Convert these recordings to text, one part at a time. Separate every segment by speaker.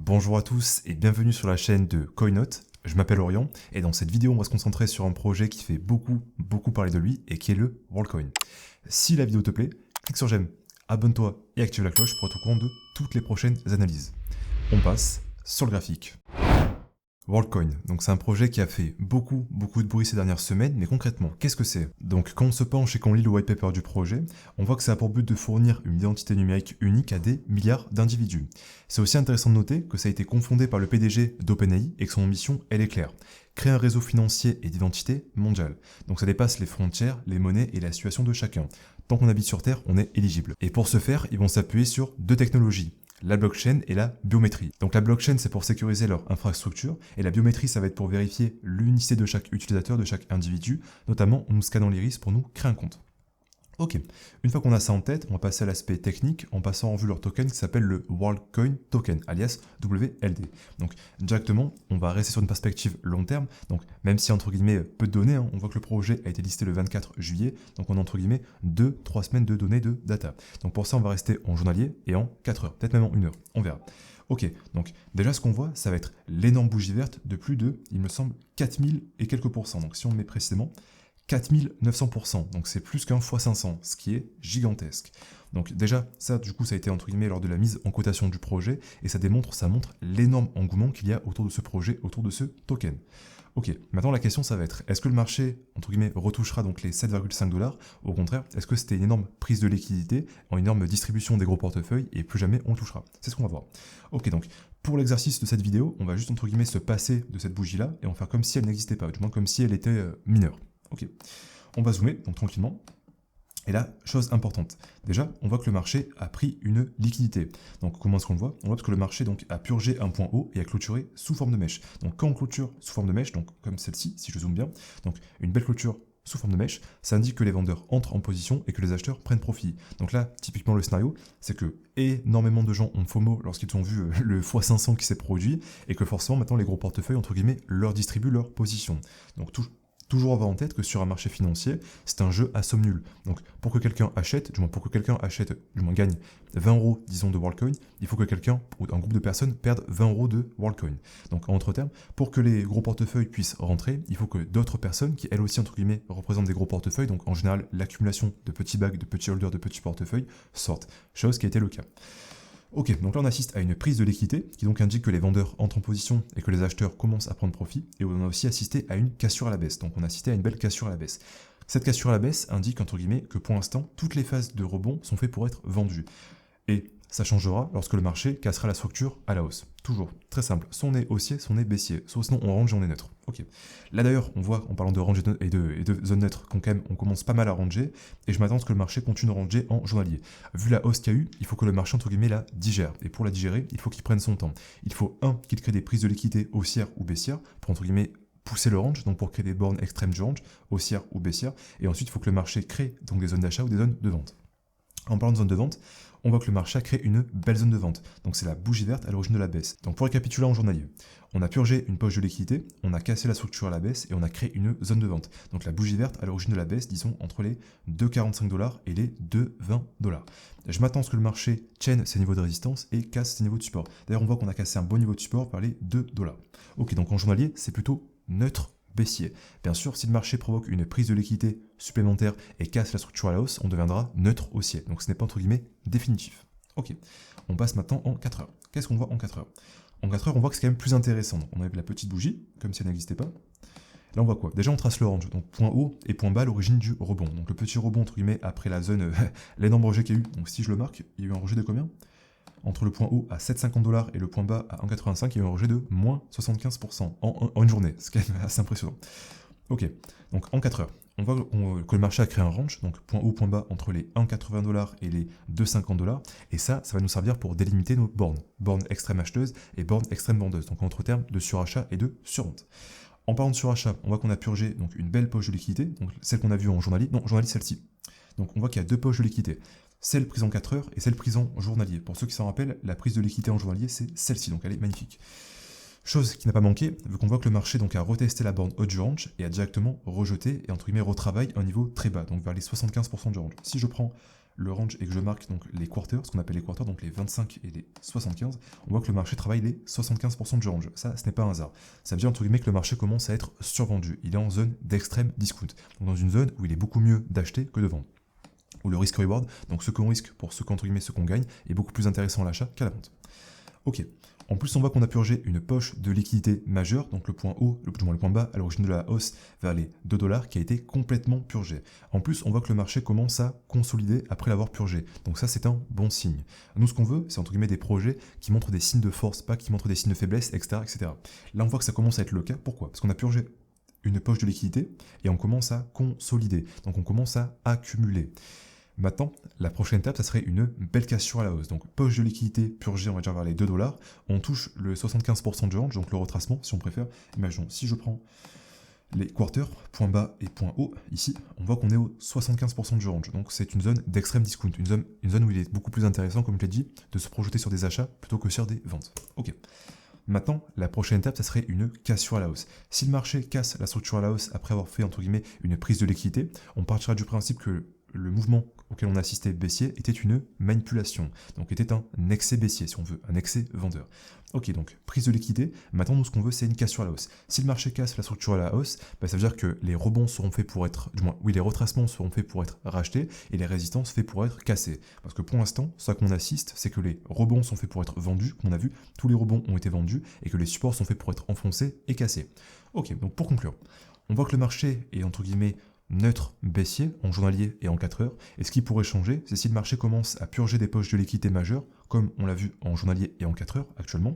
Speaker 1: Bonjour à tous et bienvenue sur la chaîne de Coinote. Je m'appelle Orion et dans cette vidéo on va se concentrer sur un projet qui fait beaucoup parler de lui et qui est le WorldCoin. Si la vidéo te plaît, clique sur j'aime, abonne-toi et active la cloche pour être au courant de toutes les prochaines analyses. On passe sur le graphique. WorldCoin, donc c'est un projet qui a fait beaucoup de bruit ces dernières semaines, mais concrètement, qu'est-ce que c'est? Donc quand on se penche et qu'on lit le white paper du projet, on voit que ça a pour but de fournir une identité numérique unique à des milliards d'individus. C'est aussi intéressant de noter que ça a été confondé par le PDG d'OpenAI et que son ambition, elle est claire. Créer un réseau financier et d'identité mondial. Donc ça dépasse les frontières, les monnaies et la situation de chacun. Tant qu'on habite sur Terre, on est éligible. Et pour ce faire, ils vont s'appuyer sur deux technologies. La blockchain et la biométrie. Donc la blockchain, c'est pour sécuriser leur infrastructure, et la biométrie, ça va être pour vérifier l'unicité de chaque utilisateur, de chaque individu, notamment en nous scannant l'iris pour nous créer un compte. Ok, une fois qu'on a ça en tête, on va passer à l'aspect technique en passant en vue leur token qui s'appelle le WorldCoin Token, alias WLD. Donc directement, on va rester sur une perspective long terme, donc même si entre guillemets peu de données, on voit que le projet a été listé le 24 juillet, donc on a entre guillemets 2-3 semaines de données de data. Donc pour ça, on va rester en journalier et en 4 heures, peut-être même en 1 heure, on verra. Ok, donc déjà ce qu'on voit, ça va être l'énorme bougie verte de plus de, il me semble, 4000 et quelques pourcents. Donc si on met précisément, 4900%, donc c'est plus qu'un x 500, ce qui est gigantesque. Donc déjà, ça du coup, ça a été entre guillemets lors de la mise en cotation du projet, et ça montre l'énorme engouement qu'il y a autour de ce projet, autour de ce token. Ok, maintenant la question ça va être, est-ce que le marché, entre guillemets, retouchera donc les 7,5$? Au contraire, est-ce que c'était une énorme prise de liquidité, en une énorme distribution des gros portefeuilles, et plus jamais on le touchera? C'est ce qu'on va voir. Ok, donc pour l'exercice de cette vidéo, on va juste entre guillemets se passer de cette bougie-là, et on va faire comme si elle n'existait pas, du moins comme si elle était mineure. Ok, on va zoomer, donc tranquillement. Et là, chose importante. Déjà, on voit que le marché a pris une liquidité. Donc comment est-ce qu'on le voit? On voit que le marché donc, a purgé un point haut et a clôturé sous forme de mèche. Donc quand on clôture sous forme de mèche, donc comme celle-ci, si je zoome bien, donc une belle clôture sous forme de mèche, ça indique que les vendeurs entrent en position et que les acheteurs prennent profit. Donc là, typiquement le scénario, c'est que énormément de gens ont FOMO lorsqu'ils ont vu le x500 qui s'est produit et que forcément maintenant les gros portefeuilles, entre guillemets, leur distribuent leur position. Donc toujours avoir en tête que sur un marché financier, c'est un jeu à somme nulle. Donc pour que quelqu'un achète, du moins gagne 20€, disons, de WorldCoin, il faut que quelqu'un, ou un groupe de personnes, perde 20€ de WorldCoin. Donc en d'autres termes, pour que les gros portefeuilles puissent rentrer, il faut que d'autres personnes, qui elles aussi, entre guillemets, représentent des gros portefeuilles, donc en général l'accumulation de petits bags, de petits holders, de petits portefeuilles, sortent. Chose qui a été le cas. Ok, donc là on assiste à une prise de liquidité qui donc indique que les vendeurs entrent en position et que les acheteurs commencent à prendre profit, et on a aussi assisté à une cassure à la baisse, donc on a assisté à une belle cassure à la baisse. Cette cassure à la baisse indique entre guillemets que pour l'instant toutes les phases de rebond sont faites pour être vendues. Et ça changera lorsque le marché cassera la structure à la hausse. Toujours, très simple, soit on est haussier, soit on est baissier, soit sinon on range et on est neutre. Ok. Là d'ailleurs, on voit, en parlant de range et de zone neutre, on commence pas mal à ranger, et je m'attends à ce que le marché continue de ranger en journalier. Vu la hausse qu'il y a eu, il faut que le marché, entre guillemets, la digère. Et pour la digérer, il faut qu'il prenne son temps. Il faut, qu'il crée des prises de liquidité haussières ou baissières, pour, entre guillemets, pousser le range, donc pour créer des bornes extrêmes du range, haussières ou baissières, et ensuite il faut que le marché crée donc des zones d'achat ou des zones de vente. En parlant de zone de vente, on voit que le marché a créé une belle zone de vente. Donc c'est la bougie verte à l'origine de la baisse. Donc pour récapituler en journalier, on a purgé une poche de liquidité, on a cassé la structure à la baisse et on a créé une zone de vente. Donc la bougie verte à l'origine de la baisse, disons entre les 2,45$ et les 2,20$. Je m'attends à ce que le marché tienne ses niveaux de résistance et casse ses niveaux de support. D'ailleurs on voit qu'on a cassé un bon niveau de support par les 2$. Ok, donc en journalier, c'est plutôt neutre baissier. Bien sûr, si le marché provoque une prise de liquidité supplémentaire et casse la structure à la hausse, on deviendra neutre haussier. Donc ce n'est pas entre guillemets définitif. Ok, on passe maintenant en 4 heures. Qu'est-ce qu'on voit en 4 heures? En 4 heures, on voit que c'est quand même plus intéressant. Donc, on a la petite bougie, comme si elle n'existait pas. Là, on voit quoi? Déjà, on trace le range. Donc point haut et point bas à l'origine du rebond. Donc le petit rebond, entre guillemets, après la zone, l'énorme rejet qu'il y a eu. Donc si je le marque, il y a eu un rejet de combien? Entre le point haut à 7,50$ et le point bas à 1,85$, il y a eu un rejet de moins 75% en une journée. C'est quand même assez impressionnant. Ok, donc en 4 heures, on voit que le marché a créé un range, donc point haut, point bas, entre les 1,80$ et les 2,50$, et ça va nous servir pour délimiter nos bornes extrême acheteuses et bornes extrême vendeuses, donc entre termes de surachat et de survente. En parlant de surachat, on voit qu'on a purgé donc, une belle poche de liquidité, donc celle qu'on a vue en journalier, celle-ci. Donc on voit qu'il y a deux poches de liquidité, celle prise en 4 heures et celle prise en journalier. Pour ceux qui s'en rappellent, la prise de liquidité en journalier, c'est celle-ci, donc elle est magnifique. Chose qui n'a pas manqué, vu qu'on voit que le marché donc, a retesté la borne haute du range et a directement rejeté et entre guillemets retravaille un niveau très bas, donc vers les 75% du range. Si je prends le range et que je marque donc les quarters, ce qu'on appelle les quarters, donc les 25 et les 75, on voit que le marché travaille les 75% du range. Ça, ce n'est pas un hasard. Ça veut dire entre guillemets que le marché commence à être survendu. Il est en zone d'extrême discount, donc dans une zone où il est beaucoup mieux d'acheter que de vendre. Où le risk-reward, donc ce qu'on risque pour ce qu'entre guillemets ce qu'on gagne, est beaucoup plus intéressant à l'achat qu'à la vente. Ok. En plus, on voit qu'on a purgé une poche de liquidité majeure, donc le point haut, du moins le point bas à l'origine de la hausse vers les 2 $ qui a été complètement purgé. En plus, on voit que le marché commence à consolider après l'avoir purgé. Donc ça, c'est un bon signe. Nous, ce qu'on veut, c'est entre guillemets des projets qui montrent des signes de force, pas qui montrent des signes de faiblesse, etc., etc. Là, on voit que ça commence à être le cas. Pourquoi? Parce qu'on a purgé une poche de liquidité et on commence à consolider. Donc on commence à accumuler. Maintenant, la prochaine étape, ça serait une belle cassure à la hausse. Donc, poche de liquidité purgée, on va dire vers les 2 $. On touche le 75% du range, donc le retracement, si on préfère. Imaginons, si je prends les quarters, point bas et point haut, ici, on voit qu'on est au 75% du range. Donc, c'est une zone d'extrême discount, une zone où il est beaucoup plus intéressant, comme je l'ai dit, de se projeter sur des achats plutôt que sur des ventes. Ok. Maintenant, la prochaine étape, ça serait une cassure à la hausse. Si le marché casse la structure à la hausse après avoir fait, entre guillemets, une prise de liquidité, on partira du principe que le mouvement auquel on a assisté baissier était une manipulation, donc était un excès baissier, si on veut, un excès vendeur. Ok, donc prise de liquidité. Maintenant, nous, ce qu'on veut, c'est une cassure à la hausse. Si le marché casse la structure à la hausse, ça veut dire que les rebonds seront faits pour être, du moins, oui, les retracements seront faits pour être rachetés et les résistances faits pour être cassées. Parce que pour l'instant, ce qu'on assiste, c'est que les rebonds sont faits pour être vendus, comme on a vu, tous les rebonds ont été vendus et que les supports sont faits pour être enfoncés et cassés. Ok, donc pour conclure, on voit que le marché est entre guillemets neutre baissier en journalier et en 4 heures. Et ce qui pourrait changer, c'est si le marché commence à purger des poches de liquidité majeures, comme on l'a vu en journalier et en 4 heures actuellement,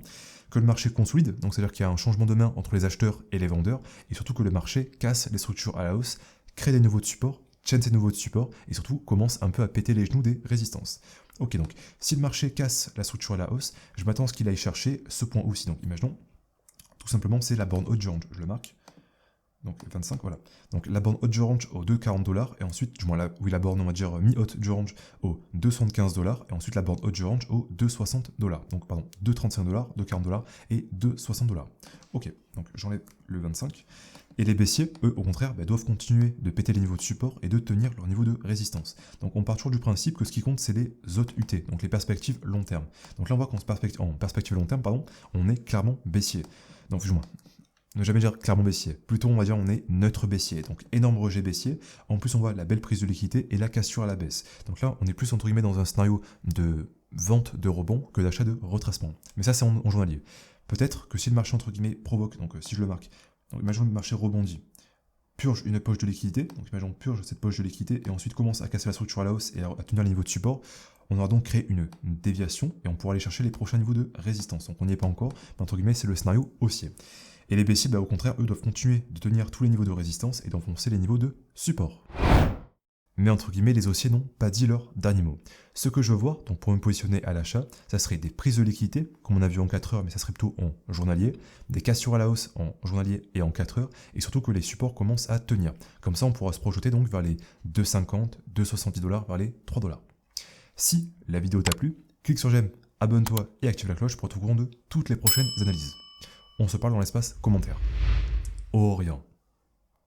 Speaker 1: que le marché consolide, donc c'est-à-dire qu'il y a un changement de main entre les acheteurs et les vendeurs, et surtout que le marché casse les structures à la hausse, crée des nouveaux supports, chaîne ces nouveaux supports, et surtout commence un peu à péter les genoux des résistances. Ok, donc si le marché casse la structure à la hausse, je m'attends à ce qu'il aille chercher ce point aussi. Donc imaginons, tout simplement, c'est la borne haute du range, je le marque. Donc 25, voilà. Donc la borne haute du range aux 2,40 $, et ensuite, du moins la borne, on va dire, mi-haute du range aux 2,75 $, et ensuite la borne haute du range aux 2,60 $. Donc, pardon, 2,35 $, 2,40 $ et 2,60 $. Ok, donc j'enlève le 25. Et les baissiers, eux, au contraire, doivent continuer de péter les niveaux de support et de tenir leur niveau de résistance. Donc on part toujours du principe que ce qui compte, c'est les autres UT, donc les perspectives long terme. Donc là, on voit qu'en perspective long terme, on est clairement baissier. Donc, du moins, ne jamais dire clairement baissier. Plutôt, on va dire on est neutre baissier. Donc, énorme rejet baissier. En plus, on voit la belle prise de liquidité et la cassure à la baisse. Donc là, on est plus, entre guillemets, dans un scénario de vente de rebond que d'achat de retracement. Mais ça, c'est en journalier. Peut-être que si le marché, entre guillemets, provoque, donc si je le marque, donc imaginons que le marché rebondit, purge une poche de liquidité, donc imaginons purge cette poche de liquidité et ensuite commence à casser la structure à la hausse et à tenir le niveau de support, on aura donc créé une déviation et on pourra aller chercher les prochains niveaux de résistance. Donc on n'y est pas encore, mais entre guillemets, c'est le scénario haussier. Et les baissiers, au contraire, eux doivent continuer de tenir tous les niveaux de résistance et d'enfoncer les niveaux de support. Mais entre guillemets, les haussiers n'ont pas dit leur dernier mot. Ce que je veux voir, donc pour me positionner à l'achat, ça serait des prises de liquidité, comme on a vu en 4 heures, mais ça serait plutôt en journalier, des cassures à la hausse en journalier et en 4 heures, et surtout que les supports commencent à tenir. Comme ça, on pourra se projeter donc vers les 2,50, 2,70 $, vers les 3 $. Si la vidéo t'a plu, clique sur j'aime, abonne-toi et active la cloche pour être au courant de toutes les prochaines analyses. On se parle dans l'espace commentaire. Orient.